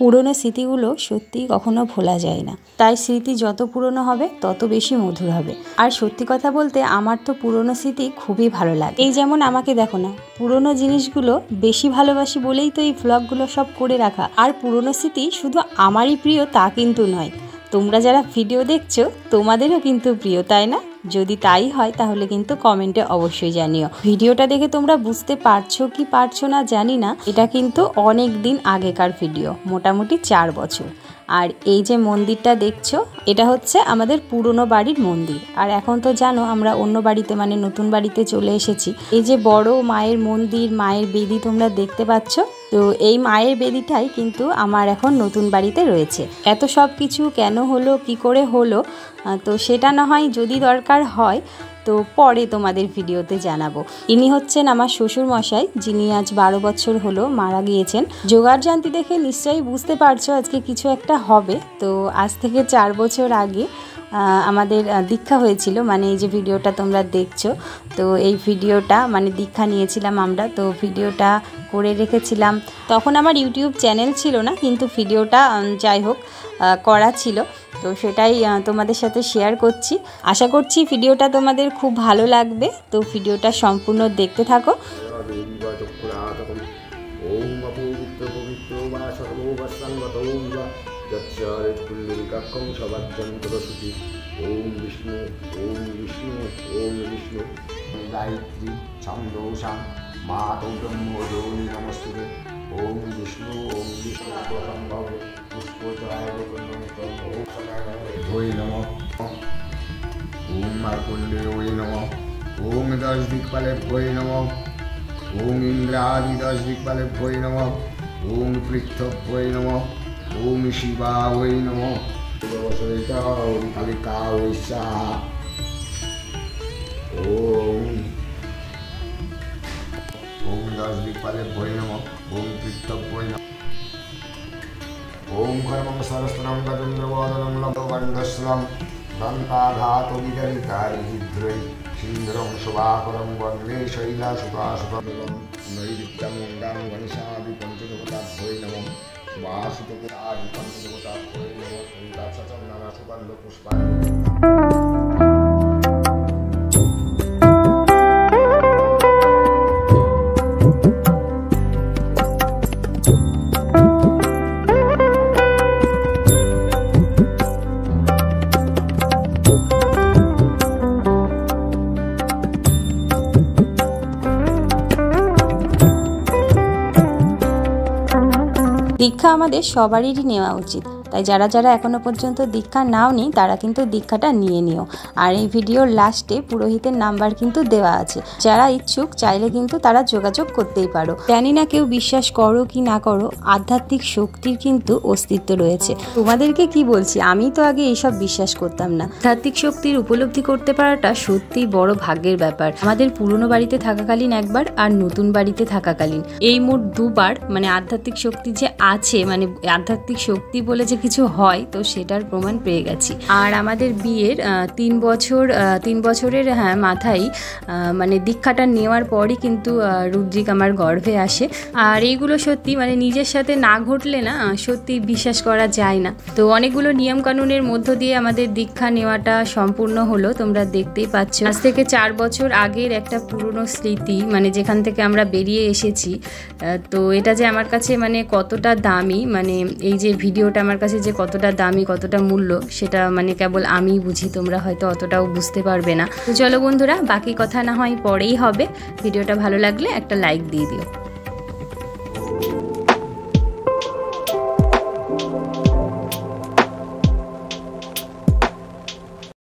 পুরনো স্মৃতিগুলো সত্যি কখনো ভোলা যায় না, তাই স্মৃতি যত পুরনো হবে তত বেশি মধুর হবে। আর সত্যি কথা বলতে আমার তো পুরনো স্মৃতি খুবই ভালো লাগে। এই যেমন আমাকে দেখো না, পুরনো জিনিসগুলো বেশি ভালোবাসি বলেই তো এই ভ্লগগুলো সব করে রাখা। আর পুরনো স্মৃতি শুধু আমারই প্রিয় তা কিন্তু নয়, তোমরা যারা ভিডিও দেখছো তোমাদেরও কিন্তু প্রিয়, তাই না? যদি তাই হয় তাহলে কিন্তু কমেন্টে অবশ্যই জানিও। ভিডিওটা দেখে তোমরা বুঝতে পারছো কি পারছো না জানি না, এটা কিন্তু অনেক দিন আগেকার ভিডিও, মোটামুটি 4 বছর। আর এই যে মন্দিরটা দেখছো, এটা হচ্ছে আমাদের পুরনো বাড়ির মন্দির। আর এখন তো জানো আমরা অন্য বাড়িতে মানে নতুন বাড়িতে চলে এসেছি। এই যে বড় মায়ের মন্দির, মায়ের বেদি তোমরা দেখতে পাচ্ছ, তো এই মায়ের বেদিটাই কিন্তু আমার এখন নতুন বাড়িতে রয়েছে। এত সব কিছু কেন হলো, কি করে হলো, তো সেটা না হয় যদি দরকার হয় তো পরে তোমাদের ভিডিওতে জানাবো। ইনি হচ্ছেন আমার শ্বশুর মশাই, যিনি আজ 12 বছর হলো মারা গিয়েছেন। জোগাড় জানতি দেখে নিশ্চয়ই বুঝতে পারছো আজকে কিছু একটা হবে। তো আজ থেকে 4 বছর আগে আমাদের দীক্ষা হয়েছিল, মানে এই যে ভিডিওটা তোমরা দেখছো, তো এই ভিডিওটা মানে দীক্ষা নিয়েছিলাম আমরা, তো ভিডিওটা করে রেখেছিলাম। তখন আমার ইউটিউব চ্যানেল ছিল না, কিন্তু ভিডিওটা যাই হোক করা ছিল, তো সেটাই তোমাদের সাথে শেয়ার করছি। আশা করছি ভিডিওটা তোমাদের খুব ভালো লাগবে, তো ভিডিওটা সম্পূর্ণ দেখতে থাকো। ओम विष्णु ओम विष्णु ओम विष्णु गायत्री छंदोषा मातौ ब्रह्मोदोनि नमस्ते ओम विष्णु संभव पुष्पोचाय ओम नमः ओम मार्कंडे ओय नमः ओम 10 दिक्पाले ओय नमः ओम इंद्रादि 10 दिक्पाले ओय नमः ओम पृथ्वी ओय नमः ओम शिवा ओय नमः कालिका वैशा ओम 10 दिक्पाले भोय नमः ओम पृथ्वी भोय नमः ओम कर्मं सरस्वतं गजन्द्रवादनं लवगन्धस्वं दन्ताघातो विदरितारि हिद्रै सिन्धुरं शुभाकरं वन्दे शैलासुतासुतं नैऋत्यं गङ्गां गणेशादि पञ्चदेवताभ्यो नमः वासुदेवादि पञ्चदेवताभ्यो नमः सञ्चासचं नाना सुगन्ध पुष्पाणि। দীক্ষা আমাদের সবারই নেওয়া উচিত, তাই যারা যারা এখনো পর্যন্ত দীক্ষা নাওনি তারা কিন্তু দীক্ষাটা নিয়ে নিও। আর এই ভিডিওর লাস্টে পুরোহিতের নাম্বার কিন্তু দেওয়া আছে, যারা ইচ্ছুক চাইলে কিন্তু তারা যোগাযোগ করতেই পারো। জানি না কেউ বিশ্বাস করো কি না করো, আধ্যাত্মিক শক্তির কিন্তু অস্তিত্ব রয়েছে। তোমাদেরকে কি বলছি, আমি তো আগে এইসব বিশ্বাস করতাম না। আধ্যাত্মিক শক্তির উপলব্ধি করতে পারাটা সত্যি বড় ভাগ্যের ব্যাপার। আমাদের পুরনো বাড়িতে থাকাকালীন একবার, আর নতুন বাড়িতে থাকাকালীন, এই মোট 2 বার মানে আধ্যাত্মিক শক্তি যে আছে, মানে আধ্যাত্মিক শক্তি বলে যে কিছু হয়, তো সেটার প্রমাণ পেয়ে গেছি। আর আমাদের বিয়ের 3 বছরের মাথায় মানে দীক্ষাটা নেওয়ার পরই কিন্তু রুদ্রিক আমার গর্ভে আসে। আর এইগুলো সত্যি মানে নিজের সাথে না ঘটলে না সত্যি বিশ্বাস করা যায় না। তো অনেকগুলো নিয়ম কানুনের মধ্য দিয়ে আমাদের দীক্ষা নেওয়াটা সম্পূর্ণ হলো, তোমরা দেখতেই পাচ্ছ। আজ থেকে 4 বছর আগের একটা পুরনো স্মৃতি, মানে যেখান থেকে আমরা বেরিয়ে এসেছি। তো এটা যে আমার কাছে মানে কতটা দামি, মানে এই যে ভিডিওটা আমার কাছে যে কতটা দামি, কতটা মূল্য, সেটা মানে কেবল আমিই বুঝি, তোমরা হয়তো অতটাও বুঝতে পারবে না। তো চলো বন্ধুরা, বাকি কথা না হয় পরেই হবে। ভিডিওটা ভালো লাগলে একটা লাইক দিয়ে দিও।